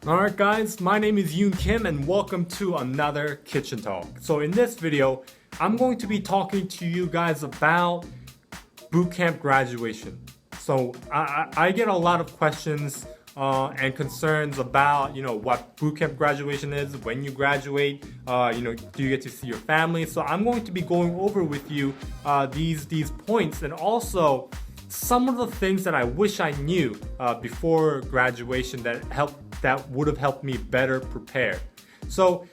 Alright guys, my name is Yoon Kim and welcome to another Kitchen Talk. So in this video, I'm going to be talking to you guys about bootcamp graduation. So I get a lot of questions and concerns about what bootcamp graduation is, when you graduate, do you get to see your family? So I'm going to be going over with you these points and also some of the things that I wish I knew before graduation that would have helped me better prepare. So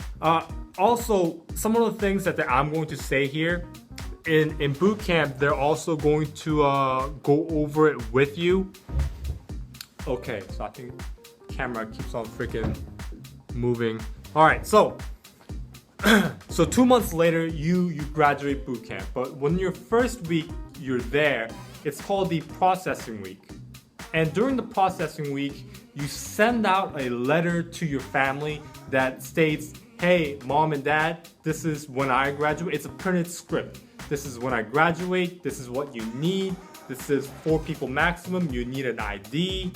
also some of the things that I'm going to say here in boot camp, they're also going to go over it with you. Okay, so I think camera keeps on freaking moving. All right, so 2 months later you graduate boot camp, but when your first week you're there, it's called the processing week. And during the processing week, you send out a letter to your family that states, hey, mom and dad, this is when I graduate. It's a printed script. This is when I graduate. This is what you need. This is 4 people maximum. You need an ID.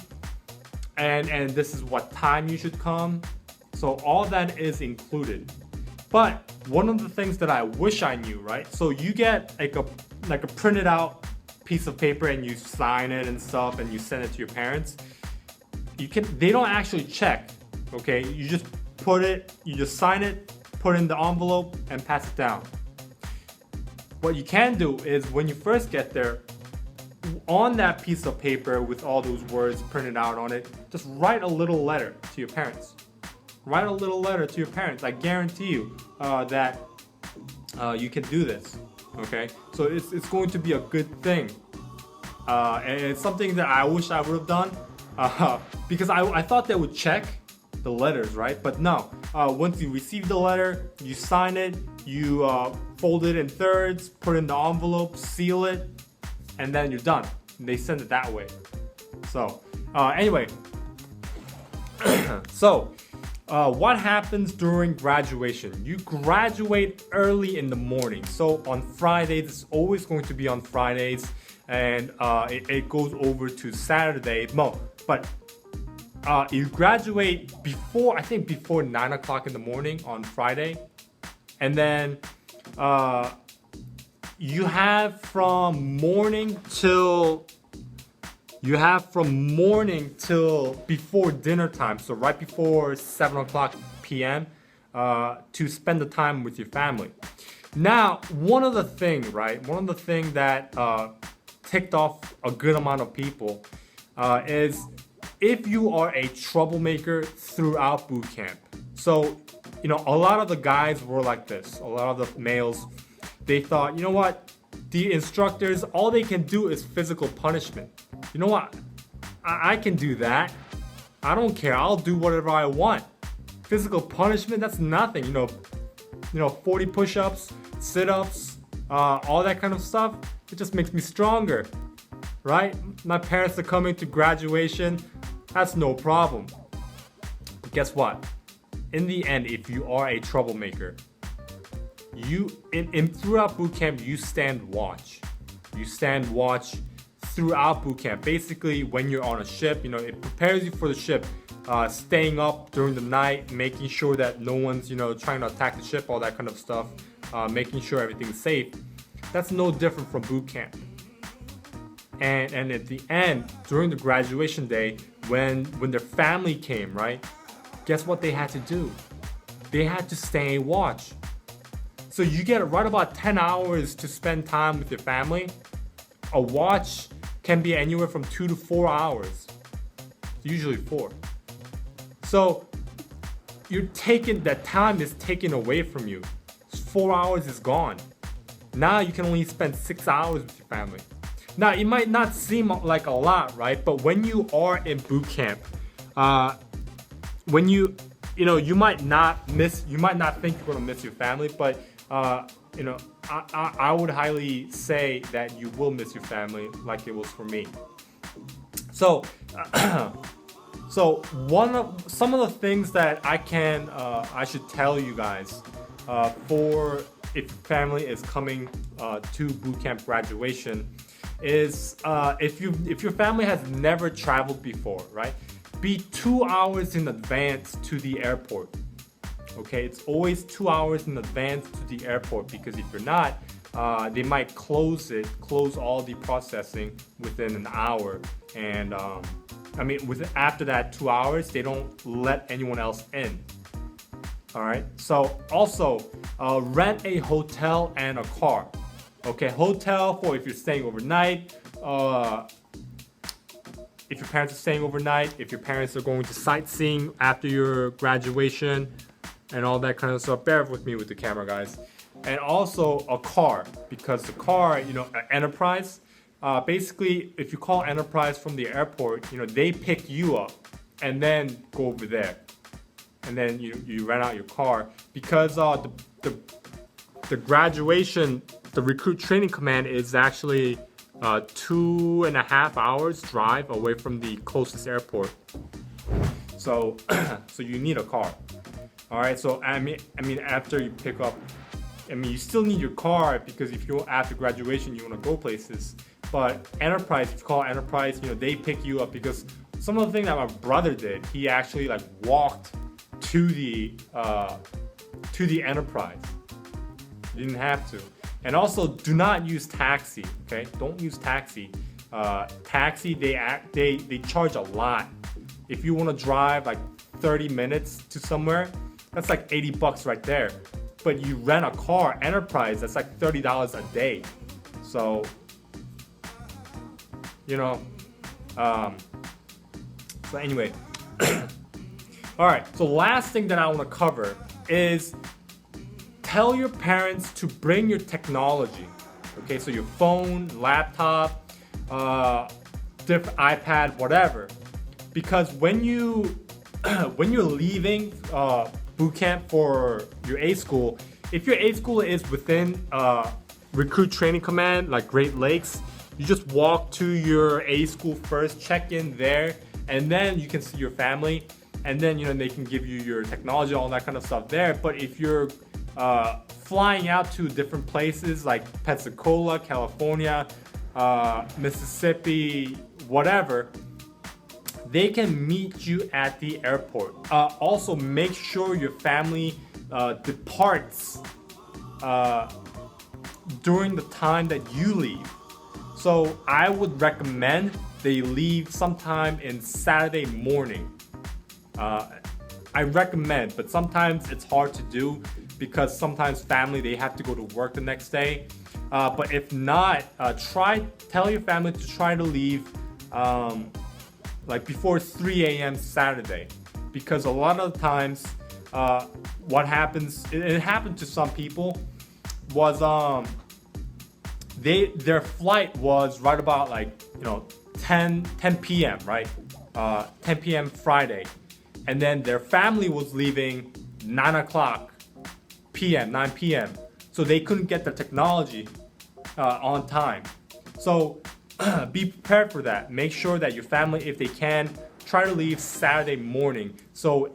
And this is what time you should come. So all that is included. But one of the things that I wish I knew, right? So you get like a printed out piece of paper and you sign it and stuff and you send it to your parents. They don't actually check, okay? You just sign it, put it in the envelope and pass it down. What you can do is when you first get there, on that piece of paper with all those words printed out on it, just write a little letter to your parents. Write a little letter to your parents. I guarantee you that you can do this, okay? So it's going to be a good thing. And it's something that I wish I would have done because I thought they would check the letters, right? But no, once you receive the letter, you sign it, you fold it in thirds, put it in the envelope, seal it, and then you're done. And they send it that way. So anyway, so what happens during graduation? You graduate early in the morning. So on Fridays, it's always going to be on Fridays, and it goes over to Saturday. No, but you graduate before 9 o'clock in the morning on Friday, and then you have from morning till before dinner time, so right before 7 o'clock p.m. To spend the time with your family. Now, one of the things that ticked off a good amount of people is if you are a troublemaker throughout boot camp. So, a lot of the guys were like this. A lot of the males, they thought, you know what? The instructors, all they can do is physical punishment. You know what? I can do that. I don't care. I'll do whatever I want. Physical punishment, that's nothing. 40 push-ups, sit-ups, all that kind of stuff. It just makes me stronger, right? My parents are coming to graduation. That's no problem. But guess what? In the end, if you are a troublemaker, throughout boot camp, you stand watch. You stand watch throughout boot camp. Basically, when you're on a ship, it prepares you for the ship. Staying up during the night, making sure that no one's, trying to attack the ship, all that kind of stuff. Making sure everything's safe. That's no different from boot camp. And at the end, during the graduation day, when their family came, right? Guess what they had to do? They had to stay watch. So you get right about 10 hours to spend time with your family. A watch can be anywhere from 2 to 4 hours. Usually 4. So that time is taken away from you. 4 hours is gone. Now you can only spend 6 hours with your family. Now it might not seem like a lot, right? But when you are in boot camp, when you might not think you're gonna miss your family, but I would highly say that you will miss your family like it was for me. So, some of the things that I should tell you guys for if your family is coming to boot camp graduation is if your family has never traveled before, right? be 2 hours in advance to the airport. Okay, it's always 2 hours in advance to the airport, because if you're not, they might close all the processing within an hour. And after that 2 hours, they don't let anyone else in. All right. So also rent a hotel and a car. Okay, hotel for if you're staying overnight. If your parents are staying overnight, if your parents are going to sightseeing after your graduation, and all that kind of stuff. Bear with me with the camera, guys. And also a car, because the car, Enterprise, basically, if you call Enterprise from the airport, they pick you up and then go over there. And then you rent out your car, because the graduation, the recruit training command is actually 2.5 hours drive away from the closest airport. So you need a car. All right. So after you pick up, you still need your car, because if you after graduation you want to go places. But Enterprise, if you call Enterprise, they pick you up, because some of the things that my brother did, he actually walked to the Enterprise. You didn't have to. And also, do not use taxi. Okay, don't use taxi. Taxi, they charge a lot. If you want to drive 30 minutes to somewhere, that's $80 right there. But you rent a car, Enterprise, that's $30 a day. So, so anyway. All right, so last thing that I want to cover is tell your parents to bring your technology. Okay, so your phone, laptop, different iPad, whatever. Because when you're leaving boot camp for your A school, if your A school is within recruit training command like Great Lakes, you just walk to your A school first, check in there, and then you can see your family, and then they can give you your technology, all that kind of stuff there. But if you're flying out to different places like Pensacola, California, Mississippi, whatever, they can meet you at the airport. Also, make sure your family departs during the time that you leave. So I would recommend they leave sometime in Saturday morning. I recommend, but sometimes it's hard to do, because sometimes family, they have to go to work the next day. But if not, tell your family to try to leave before 3 a.m. Saturday, because a lot of the times what happens, it happened to some people, was their flight was right about 10 p.m. right, 10 p.m. Friday, and then their family was leaving 9 p.m. So they couldn't get the technology on time. So be prepared for that. Make sure that your family, if they can, try to leave Saturday morning. So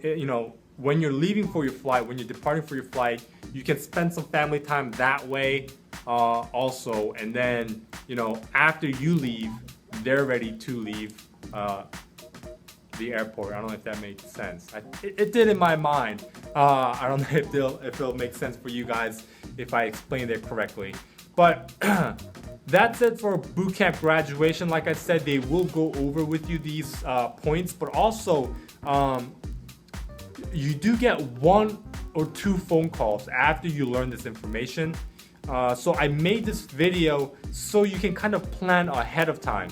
when you're leaving for your flight, when you're departing for your flight, you can spend some family time that way also. And then after you leave, they're ready to leave the airport. I don't know if that makes sense. It did in my mind. I don't know if it'll make sense for you guys if I explained it correctly. But that's it for boot camp graduation. Like I said, they will go over with you these points, but also you do get 1 or 2 phone calls after you learn this information. So I made this video so you can kind of plan ahead of time.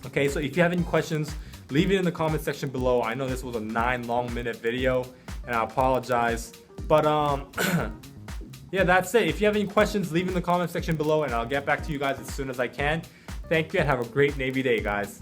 Okay, so if you have any questions, leave it in the comment section below. I know this was a 9-minute video, and I apologize. But yeah, that's it. If you have any questions, leave in the comment section below, and I'll get back to you guys as soon as I can. Thank you, and have a great Navy day, guys.